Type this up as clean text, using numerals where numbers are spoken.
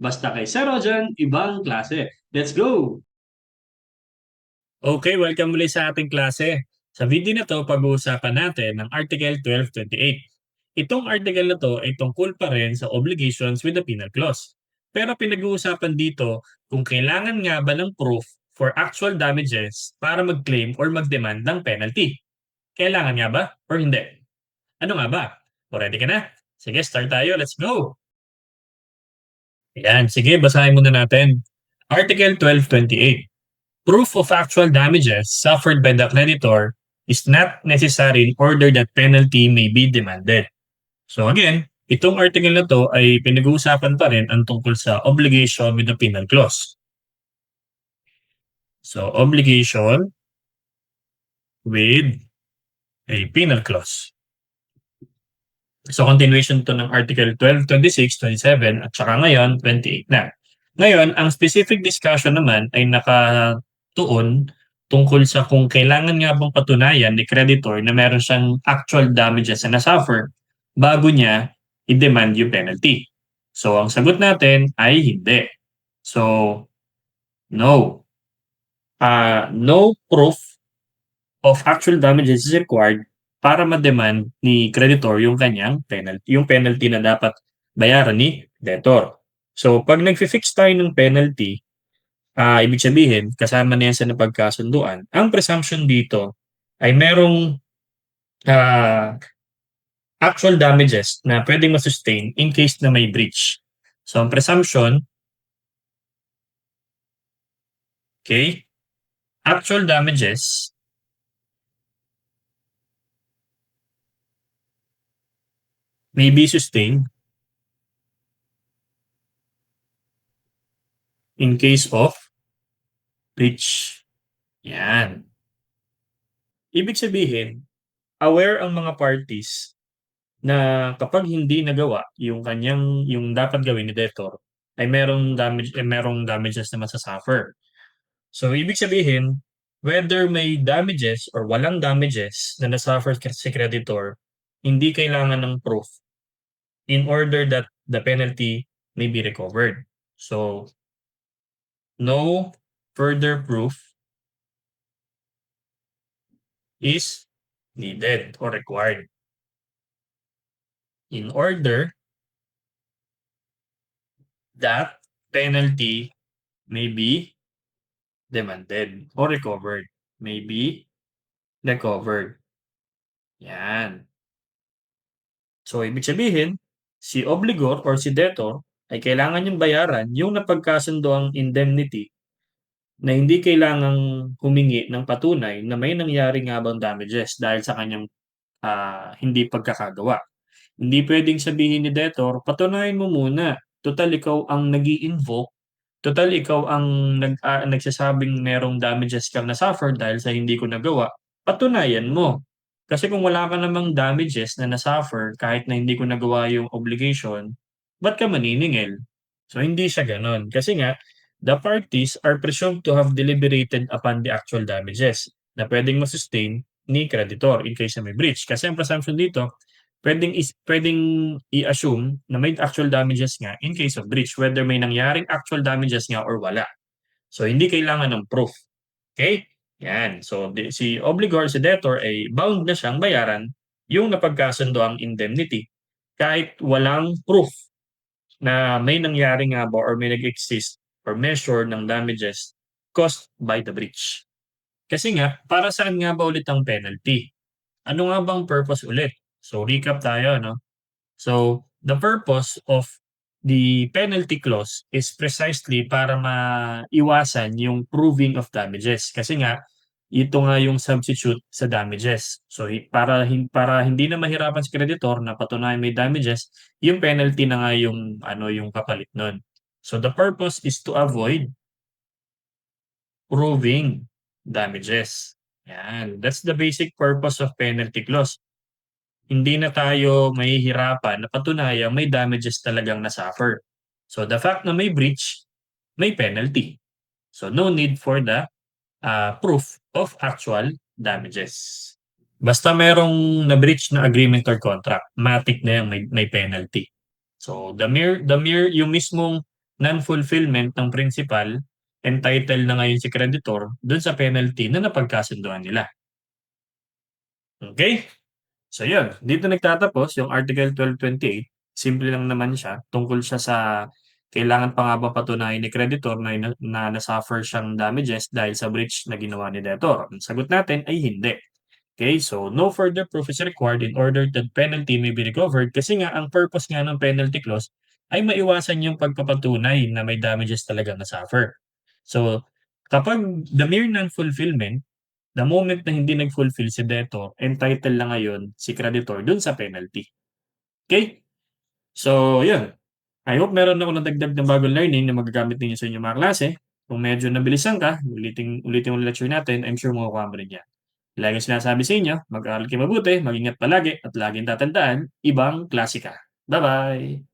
Basta kay Sir Rojan, ibang klase. Let's go! Okay, welcome muli sa ating klase. Sa video na to, pag-uusapan natin ang Article 1228. Itong article na to ay tungkol pa rin sa obligations with the penal clause. Pero pinag-uusapan dito kung kailangan nga ba ng proof for actual damages para mag-claim or mag-demand ng penalty. Kailangan nga ba or hindi? Ano nga ba? O ready ka na? Sige, start tayo. Let's go! Ayan, sige, basahin muna natin. Article 1228. Proof of actual damages suffered by the creditor is not necessary in order that penalty may be demanded. So again, itong article na to ay pinag-uusapan pa rin ang tungkol sa obligation with the penal clause. So obligation with a penal clause. So continuation to ng Article 12, 26, 27 at saka ngayon 28 na. Ngayon, ang specific discussion naman ay nakatuon tungkol sa kung kailangan nga bang patunayan ni creditor na meron siyang actual damages na na-suffer bago niya i-demand yung penalty. So ang sagot natin ay hindi. So no. No proof of actual damages is required para ma-demand ni creditor yung kanyang penalty na dapat bayaran ni debtor. So pag nagfi-fix tayo ng penalty, ibig sabihin kasama na yan sa napagkasunduan. Ang presumption dito ay merong actual damages na pwedeng ma-sustain in case na may breach. So ang presumption, okay, actual damages may be sustained in case of breach. Yan. Ibig sabihin, aware ang mga parties na kapag hindi nagawa yung dapat gawin ni debtor ay merong damages na masasuffer. So ibig sabihin, whether may damages or walang damages na nasuffer si creditor, hindi kailangan ng proof in order that the penalty may be recovered. So no further proof is needed or required in order that penalty may be demanded or recovered. May be recovered. Yan. So, ibig sabihin, si obligor or si debtor ay kailangan niyang bayaran yung napagkasundoang indemnity na hindi kailangang humingi ng patunay na may nangyari nga bang damages dahil sa kanyang hindi pagkakagawa. Hindi pwedeng sabihin ni debtor, patunayan mo muna. Total ikaw ang nag-i-invoke, total ikaw ang nagsasabing merong damages kang na-suffer dahil sa hindi ko nagawa. Patunayan mo. Kasi kung wala ka namang damages na na-suffer kahit na hindi ko nagawa yung obligation, ba't ka maniningil? So hindi siya gano'n. Kasi nga, the parties are presumed to have deliberated upon the actual damages na pwedeng ma-sustain ni creditor in case na may breach. Kasi ang presumption dito, pwedeng i-assume na may actual damages nga in case of breach, whether may nangyaring actual damages nga or wala. So hindi kailangan ng proof. Okay? Yan. So si obligor, si debtor ay bound na siyang bayaran yung napagkasundoang indemnity kahit walang proof na may nangyari nga ba or may nag-exist or measure ng damages caused by the breach. Kasi nga, para saan nga ba ulit ang penalty? Ano nga bang purpose ulit? So recap tayo, no? So the purpose of the penalty clause is precisely para maiwasan yung proving of damages. Kasi nga, ito nga yung substitute sa damages. So para hindi na mahirapan si creditor na patunayan may damages, yung penalty na nga yung kapalit nun. So the purpose is to avoid proving damages. Yan. That's the basic purpose of penalty clause. Hindi na tayo mahihirapan na patunayan may damages talagang na-suffer. So the fact na may breach, may penalty. So no need for the proof of actual damages. Basta merong na-breach na agreement or contract, matic na yan, may penalty. So the mere yung mismong non-fulfillment ng principal, entitled na ngayon si creditor dun sa penalty na napagkasunduan nila. Okay? So yun, dito nagtatapos yung Article 1228. Simple lang naman siya. Tungkol siya sa kailangan pa nga ba patunayan ni creditor na na-suffer siyang damages dahil sa breach na ginawa ni debtor. Ang sagot natin ay hindi. Okay, so no further proof is required in order that penalty may be recovered kasi nga ang purpose nga ng penalty clause ay maiwasan yung pagpapatunay na may damages talaga na-suffer. So, kapag the mere non-fulfillment, the moment na hindi nag-fulfill si debtor, entitled lang ngayon si creditor dun sa penalty. Okay? So, yun. I hope meron ako nadagdag ng bagong learning na magagamit ninyo sa inyong mga klase. Kung medyo nabilisan ka, ulitin mo yung lecture natin, I'm sure makukuha mo rin yan. Lagi sinasabi sa inyo, mag-aaral kayo mabuti, mag-ingat palagi, at laging tatandaan, ibang klase ka. Bye-bye!